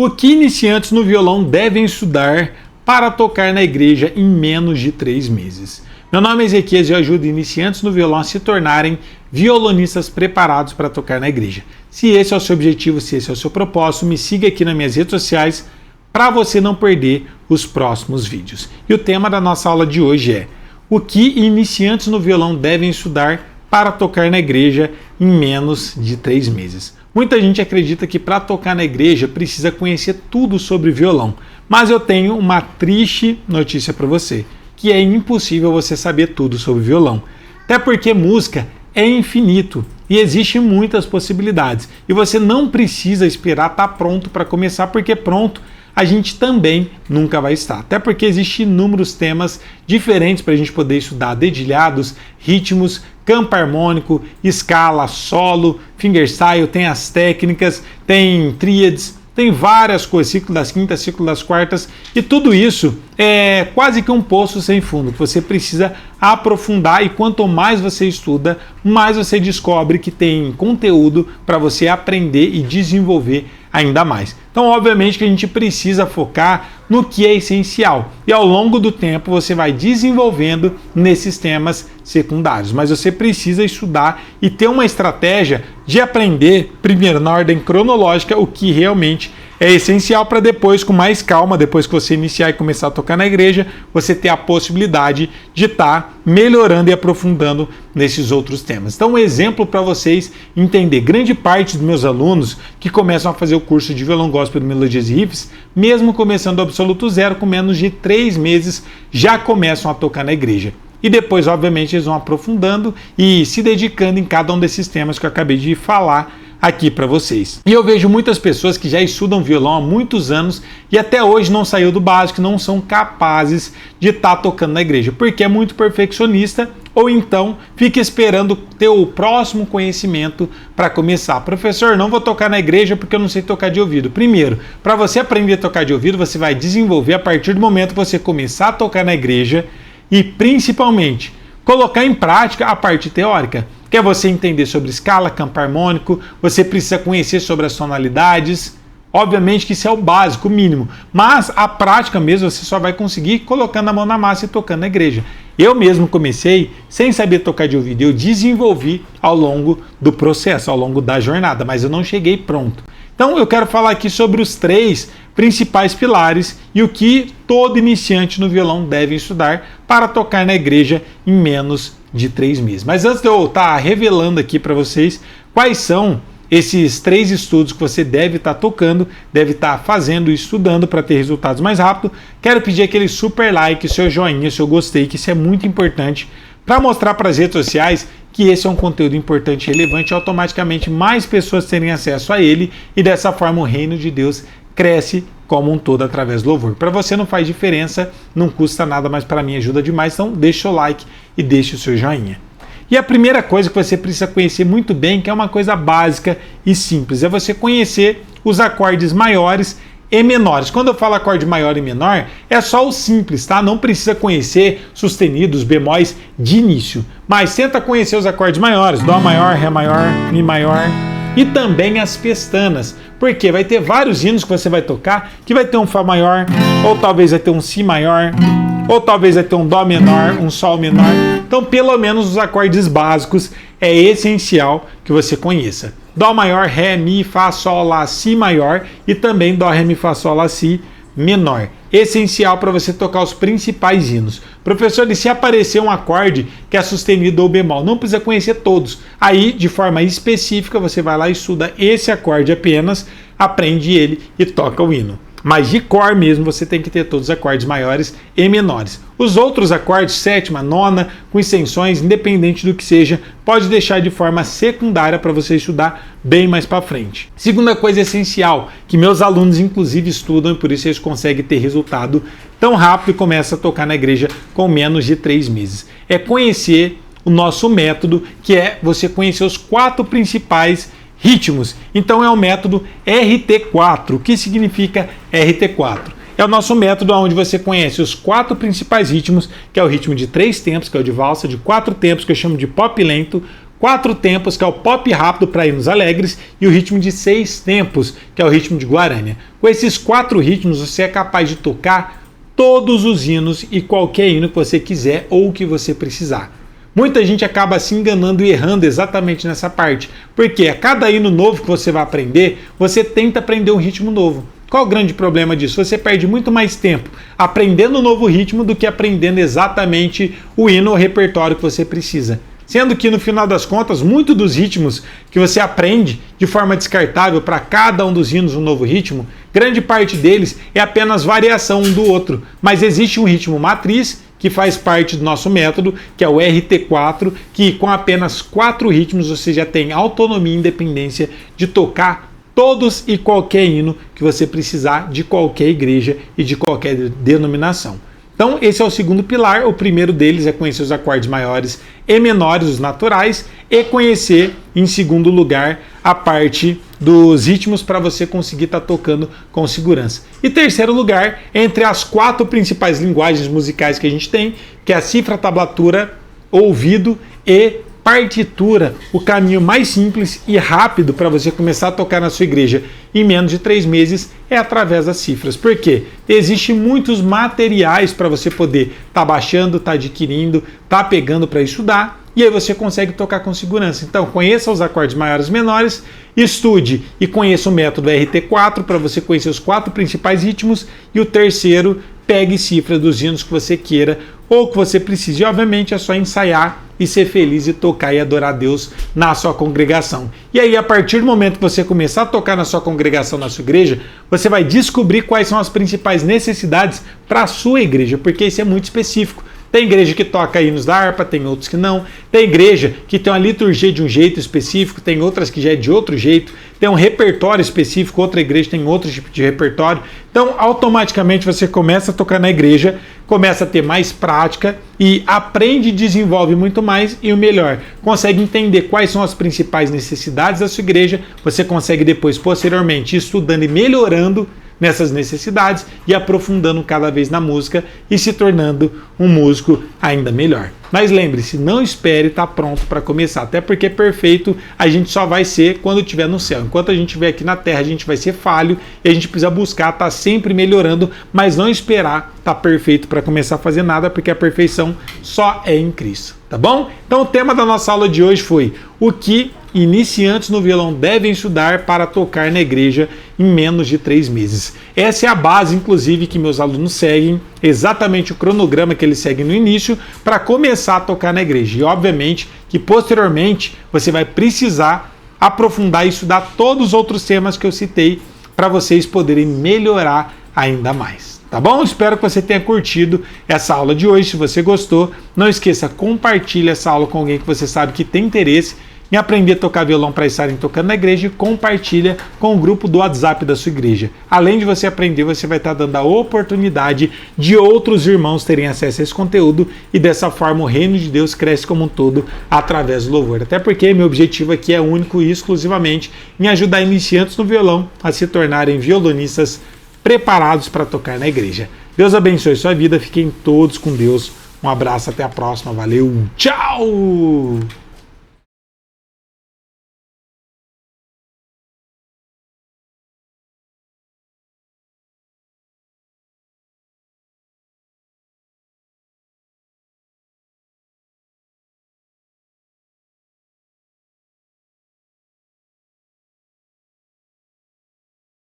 O que iniciantes no violão devem estudar para tocar na igreja em menos de 3 meses? Meu nome é Ezequias e eu ajudo iniciantes no violão a se tornarem violonistas preparados para tocar na igreja. Se esse é o seu objetivo, se esse é o seu propósito, me siga aqui nas minhas redes sociais para você não perder os próximos vídeos. E o tema da nossa aula de hoje é: o que iniciantes no violão devem estudar para tocar na igreja em menos de 3 meses? Muita gente acredita que para tocar na igreja precisa conhecer tudo sobre violão, mas eu tenho uma triste notícia para você, que é impossível você saber tudo sobre violão. Até porque música é infinito e existem muitas possibilidades. E você não precisa esperar estar pronto para começar, porque pronto a gente também nunca vai estar. Até porque existem inúmeros temas diferentes para a gente poder estudar: dedilhados, ritmos, campo harmônico, escala, solo, fingerstyle, tem as técnicas, tem tríades, tem várias coisas, ciclo das quintas, ciclo das quartas, e tudo isso é quase que um poço sem fundo, que você precisa aprofundar, e quanto mais você estuda, mais você descobre que tem conteúdo para você aprender e desenvolver ainda mais. Então, obviamente que a gente precisa focar no que é essencial, e ao longo do tempo você vai desenvolvendo nesses temas secundários, mas você precisa estudar e ter uma estratégia de aprender primeiro na ordem cronológica o que realmente é essencial, para depois, com mais calma, depois que você iniciar e começar a tocar na igreja, você ter a possibilidade de estar melhorando e aprofundando nesses outros temas. Então, um exemplo para vocês entender: grande parte dos meus alunos que começam a fazer o curso de violão gospel de melodias e riffs, mesmo começando do absoluto zero, com menos de 3 meses, já começam a tocar na igreja. E depois, obviamente, eles vão aprofundando e se dedicando em cada um desses temas que eu acabei de falar aqui para vocês. E eu vejo muitas pessoas que já estudam violão há muitos anos e até hoje não saiu do básico, não são capazes de estar tocando na igreja, porque é muito perfeccionista, ou então fica esperando ter o próximo conhecimento para começar. Professor, não vou tocar na igreja porque eu não sei tocar de ouvido. Primeiro, para você aprender a tocar de ouvido, você vai desenvolver a partir do momento que você começar a tocar na igreja e, principalmente, colocar em prática a parte teórica. Quer você entender sobre escala, campo harmônico, você precisa conhecer sobre as tonalidades. Obviamente que isso é o básico, o mínimo, mas a prática mesmo você só vai conseguir colocando a mão na massa e tocando na igreja. Eu mesmo comecei sem saber tocar de ouvido, eu desenvolvi ao longo do processo, ao longo da jornada, mas eu não cheguei pronto. Então eu quero falar aqui sobre os 3 principais pilares e o que todo iniciante no violão deve estudar para tocar na igreja em menos de 3 meses. Mas antes de eu estar revelando aqui para vocês quais são esses 3 estudos que você deve estar tocando, deve estar fazendo e estudando para ter resultados mais rápido, quero pedir aquele super like, seu joinha, seu gostei, que isso é muito importante para mostrar para as redes sociais que esse é um conteúdo importante e relevante, e automaticamente mais pessoas terem acesso a ele, e dessa forma o reino de Deus cresce como um todo através do louvor. Para você não faz diferença, não custa nada, mas para mim ajuda demais, então deixa o like e deixa o seu joinha. E a primeira coisa que você precisa conhecer muito bem, que é uma coisa básica e simples, é você conhecer os acordes maiores e menores. Quando eu falo acorde maior e menor, é só o simples, tá? Não precisa conhecer sustenidos, bemóis de início, mas tenta conhecer os acordes maiores: dó maior, ré maior, mi maior, e também as pestanas, porque vai ter vários hinos que você vai tocar que vai ter um fá maior, ou talvez vai ter um si maior, ou talvez vai ter um dó menor, um sol menor. Então, pelo menos os acordes básicos é essencial que você conheça: dó maior, ré, mi, fá, sol, lá, si maior, e também dó, ré, mi, fá, sol, lá, si menor. Essencial para você tocar os principais hinos. Professor, e se aparecer um acorde que é sustenido ou bemol? Não precisa conhecer todos. Aí, de forma específica, você vai lá e estuda esse acorde apenas, aprende ele e toca o hino. Mas de cor mesmo, você tem que ter todos os acordes maiores e menores. Os outros acordes, sétima, nona, com extensões, independente do que seja, pode deixar de forma secundária para você estudar bem mais para frente. Segunda coisa essencial, que meus alunos inclusive estudam, e por isso eles conseguem ter resultado tão rápido e começam a tocar na igreja com menos de 3 meses, é conhecer o nosso método, que é você conhecer os 4 principais ritmos. Então é o método RT4. O que significa RT4? É o nosso método onde você conhece os 4 principais ritmos, que é o ritmo de 3 tempos, que é o de valsa, de 4 tempos, que eu chamo de pop lento, 4 tempos, que é o pop rápido para hinos alegres, e o ritmo de 6 tempos, que é o ritmo de guarânia. Com esses 4 ritmos, você é capaz de tocar todos os hinos e qualquer hino que você quiser ou que você precisar. Muita gente acaba se enganando e errando exatamente nessa parte, porque a cada hino novo que você vai aprender, você tenta aprender um ritmo novo. Qual o grande problema disso? Você perde muito mais tempo aprendendo um novo ritmo do que aprendendo exatamente o hino ou repertório que você precisa. Sendo que, no final das contas, muitos dos ritmos que você aprende de forma descartável para cada um dos hinos um novo ritmo, grande parte deles é apenas variação um do outro. Mas existe um ritmo matriz que faz parte do nosso método, que é o RT4, que com apenas 4 ritmos você já tem autonomia e independência de tocar todos e qualquer hino que você precisar de qualquer igreja e de qualquer denominação. Então, esse é o segundo pilar. O primeiro deles é conhecer os acordes maiores e menores, os naturais, e conhecer, em segundo lugar, a parte dos ritmos para você conseguir estar tocando com segurança. E terceiro lugar, entre as 4 principais linguagens musicais que a gente tem, que é a cifra, tablatura, ouvido e partitura, o caminho mais simples e rápido para você começar a tocar na sua igreja em menos de 3 meses é através das cifras. Por quê? Existem muitos materiais para você poder estar baixando, estar adquirindo, estar pegando para estudar, e aí você consegue tocar com segurança. Então, conheça os acordes maiores e menores, estude e conheça o método RT4 para você conhecer os 4 principais ritmos, e o terceiro, pegue cifras dos hinos que você queira ou que você precise. E, obviamente, é só ensaiar e ser feliz e tocar e adorar a Deus na sua congregação. E aí, a partir do momento que você começar a tocar na sua congregação, na sua igreja, você vai descobrir quais são as principais necessidades para a sua igreja, porque isso é muito específico. Tem igreja que toca hinos da harpa, tem outros que não. Tem igreja que tem uma liturgia de um jeito específico, tem outras que já é de outro jeito. Tem um repertório específico, outra igreja tem outro tipo de repertório. Então, automaticamente você começa a tocar na igreja, começa a ter mais prática e aprende e desenvolve muito mais, e o melhor, consegue entender quais são as principais necessidades da sua igreja. Você consegue depois, posteriormente, ir estudando e melhorando nessas necessidades e aprofundando cada vez na música e se tornando um músico ainda melhor. Mas lembre-se, não espere estar pronto para começar, até porque perfeito a gente só vai ser quando estiver no céu. Enquanto a gente estiver aqui na terra, a gente vai ser falho e a gente precisa buscar estar sempre melhorando, mas não esperar estar perfeito para começar a fazer nada, porque a perfeição só é em Cristo, tá bom? Então o tema da nossa aula de hoje foi o que iniciantes no violão devem estudar para tocar na igreja em menos de 3 meses. Essa é a base, inclusive, que meus alunos seguem, exatamente o cronograma que eles seguem no início para começar a tocar na igreja. E, obviamente, que posteriormente você vai precisar aprofundar e estudar todos os outros temas que eu citei para vocês poderem melhorar ainda mais. Tá bom? Espero que você tenha curtido essa aula de hoje. Se você gostou, não esqueça, compartilhe essa aula com alguém que você sabe que tem interesse em aprender a tocar violão para estarem tocando na igreja, e compartilha com o grupo do WhatsApp da sua igreja. Além de você aprender, você vai estar dando a oportunidade de outros irmãos terem acesso a esse conteúdo, e dessa forma o reino de Deus cresce como um todo através do louvor. Até porque meu objetivo aqui é único e exclusivamente em ajudar iniciantes no violão a se tornarem violonistas preparados para tocar na igreja. Deus abençoe sua vida, fiquem todos com Deus. Um abraço, até a próxima, valeu, tchau!